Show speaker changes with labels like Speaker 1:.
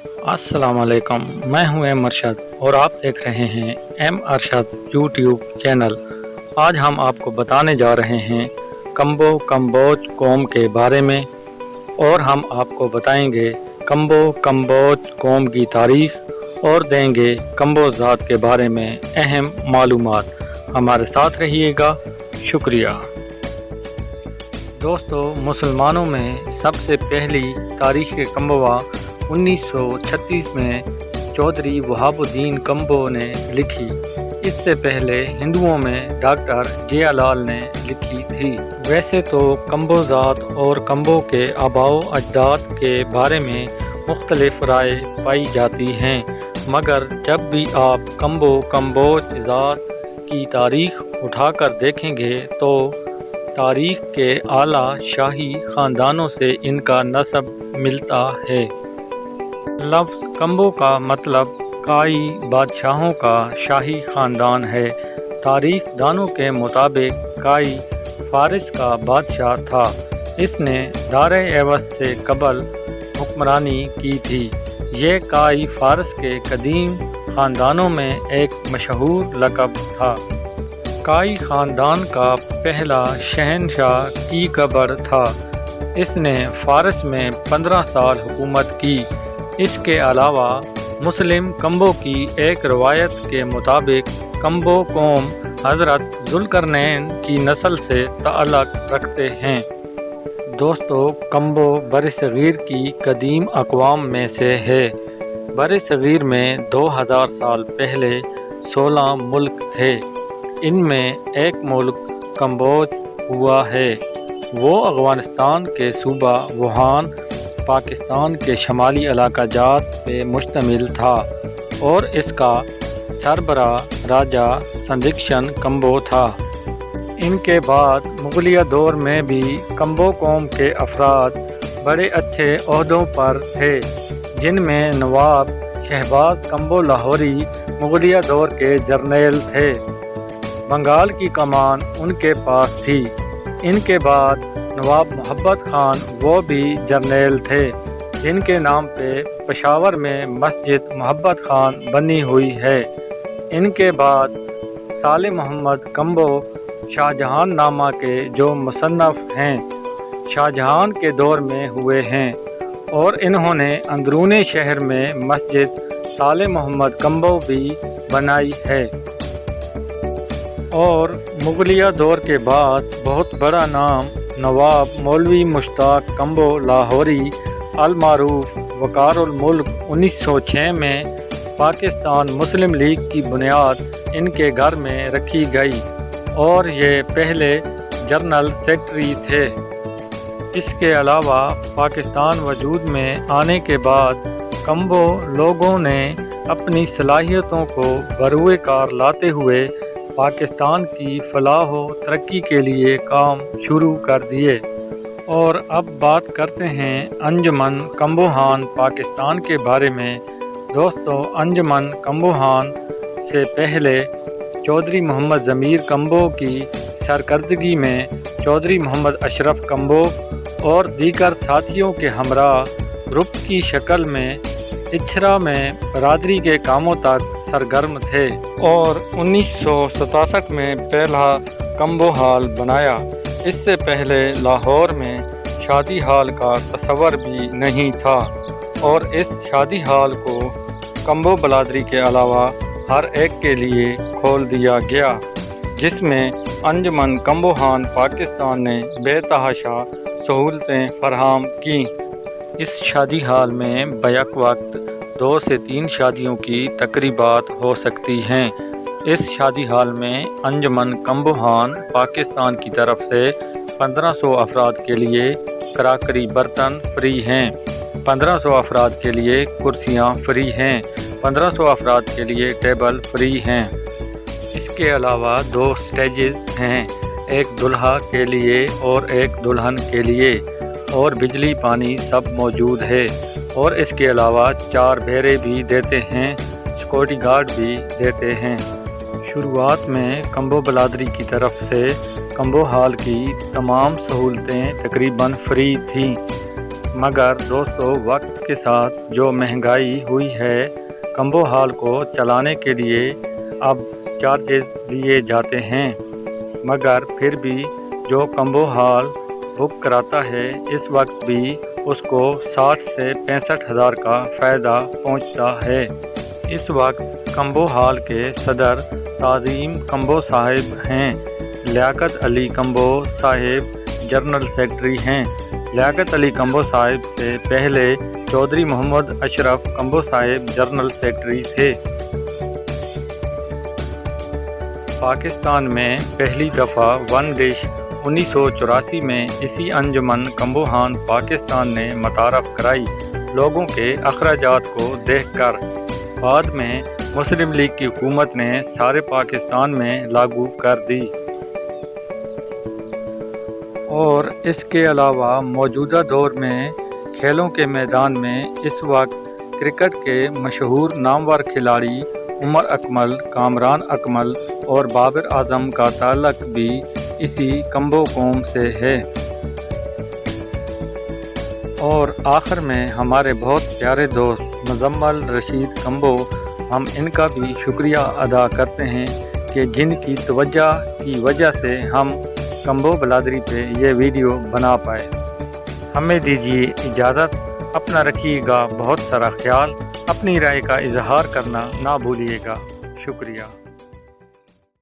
Speaker 1: अस्सलाम वालेकुम। मैं हूं एम अरशद और आप देख रहे हैं एम अरशद यूट्यूब चैनल। आज हम आपको बताने जा रहे हैं कंबो कम्बोज कौम के बारे में और हम आपको बताएंगे कंबो कम्बोज कौम की तारीख और देंगे कम्बोज ज़ात के बारे में अहम मालूमात। हमारे साथ रहिएगा। शुक्रिया। दोस्तों, मुसलमानों में सबसे पहली तारीख़ कम्बोवा 1936 में चौधरी वहाबुद्दीन कम्बो ने लिखी। इससे पहले हिंदुओं में डॉक्टर जियालाल ने लिखी थी। वैसे तो कम्बो ज़ात और कम्बो के आबाओ अजदाद के बारे में मुख्तलिफ राय पाई जाती हैं, मगर जब भी आप कम्बो कम्बोज ज़ात की तारीख़ उठाकर देखेंगे तो तारीख़ के आला शाही ख़ानदानों से इनका नस्ब मिलता है। लफ्ज़ कम्बो का मतलब काई बादशाहों का शाही ख़ानदान है। तारीख़ दानों के मुताबिक काई फारिस का बादशाह था। इसने दार एवस से कबल हुक्मरानी की थी। ये काई फारिस के कदीम ख़ानदानों में एक मशहूर लक़ब था। काई ख़ानदान का पहला शहनशाह की कबर था। इसने फारिस में 15 साल हुकूमत की। इसके अलावा मुस्लिम कम्बो की एक रवायत के मुताबिक कम्बो कौम हज़रत ज़ुल्करनैन की नस्ल से ताल्लुक़ रखते हैं। दोस्तों, कम्बो बरसग़ीर की कदीम अक़वाम में से है। बरसग़ीर में 2000 साल पहले 16 मुल्क थे। इनमें एक मुल्क कम्बोज हुआ है। वो अफ़ग़ानिस्तान के सूबा वुहान, पाकिस्तान के शमाली इलाका जात पे मुश्तमिल था और इसका सरबरा राजा संदिक्शन कम्बो था। इनके बाद मुग़लिया दौर में भी कम्बो कौम के अफराद बड़े अच्छे ओहदों पर थे, जिनमें नवाब शहबाज कम्बो लाहौरी मुग़लिया दौर के जर्नैल थे। बंगाल की कमान उनके पास थी। इनके बाद नवाब मोहब्बत खान, वो भी जर्नैल थे, जिनके नाम पे पेशावर में मस्जिद मोहब्बत खान बनी हुई है। इनके बाद साले मोहम्मद कम्बो शाहजहां नामा के जो मुसन्नफ़ हैं, शाहजहां के दौर में हुए हैं और इन्होंने अंदरूनी शहर में मस्जिद साले मोहम्मद कम्बो भी बनाई है। और मुग़लिया दौर के बाद बहुत बड़ा नाम नवाब मौलवी मुश्ताक कम्बो लाहौरी अल-मारूफ वक़ारुल मुल्क 1906 में पाकिस्तान मुस्लिम लीग की बुनियाद इनके घर में रखी गई और ये पहले जनरल सेक्रेटरी थे। इसके अलावा पाकिस्तान वजूद में आने के बाद कम्बो लोगों ने अपनी सलाहियतों को बरूए कार लाते हुए पाकिस्तान की फलाह व तरक्की के लिए काम शुरू कर दिए। और अब बात करते हैं अंजुमन कम्बोहान पाकिस्तान के बारे में। दोस्तों, अंजुमन कम्बोहान से पहले चौधरी मोहम्मद ज़मीर कम्बो की सरकर्दगी में चौधरी मोहम्मद अशरफ कम्बो और दीगर साथियों के हमरा ग्रुप की शक्ल में इछरा में बरादरी के कामों तक सरगर्म थे और 1967 में पहला कम्बो हॉल बनाया। इससे पहले लाहौर में शादी हॉल का तस्वर भी नहीं था और इस शादी हॉल को कम्बो बरादरी के अलावा हर एक के लिए खोल दिया गया, जिसमें अंजुमन कम्बोहान पाकिस्तान ने बेतहाशा सहूलतें फराहम की। इस शादी हॉल में बैक वक्त 2 से 3 शादियों की तकरीबात हो सकती हैं। इस शादी हॉल में अंजुमन कम्बोहान पाकिस्तान की तरफ से 1500 अफराद के लिए कराकरी बर्तन फ्री हैं, 1500 अफराद के लिए कुर्सियां फ्री हैं, 1500 अफराद के लिए टेबल फ्री हैं। इसके अलावा 2 स्टेजेस हैं, एक दुल्हा के लिए और एक दुल्हन के लिए, और बिजली पानी सब मौजूद है। और इसके अलावा 4 भेरे भी देते हैं, सिक्योरिटी गार्ड भी देते हैं। शुरुआत में कम्बो बरादरी की तरफ से कम्बो हॉल की तमाम सहूलतें तकरीबन फ्री थीं। مگر دوستو وقت کے ساتھ جو مہنگائی ہوئی ہے، کمبو ہال کو چلانے کے لیے اب چارجز لیے جاتے ہیں، مگر پھر بھی جو کمبو ہال بک کراتا ہے اس وقت بھی اس کو 60 سے 65 ہزار کا فائدہ پہنچتا ہے۔ اس وقت کمبو ہال کے صدر تعظیم کمبو صاحب ہیں، لیاقت علی کمبو صاحب جنرل سیکرٹری ہیں۔ لیاقت علی کمبو صاحب سے پہلے چودھری محمد اشرف کمبو صاحب جنرل سیکرٹری تھے۔ پاکستان میں پہلی دفعہ ون ڈش 1984 میں اسی انجمن کمبو ہان پاکستان نے متعارف کرائی، لوگوں کے اخراجات کو دیکھ کر۔ بعد میں مسلم لیگ کی حکومت نے سارے پاکستان میں لاگو کر دی، اور اس کے علاوہ موجودہ دور میں کھیلوں کے میدان میں اس وقت کرکٹ کے مشہور نامور کھلاڑی عمر اکمل، کامران اکمل اور بابر اعظم کا تعلق بھی اسی کمبو قوم سے ہے۔ اور آخر میں ہمارے بہت پیارے دوست مزمل رشید کمبو، ہم ان کا بھی شکریہ ادا کرتے ہیں کہ جن کی توجہ کی وجہ سے ہم کمبو بلادری پہ یہ ویڈیو بنا پائے۔ ہمیں دیجیے اجازت، اپنا رکھیے گا بہت سارا خیال، اپنی رائے کا اظہار کرنا نہ بھولیے گا۔ شکریہ۔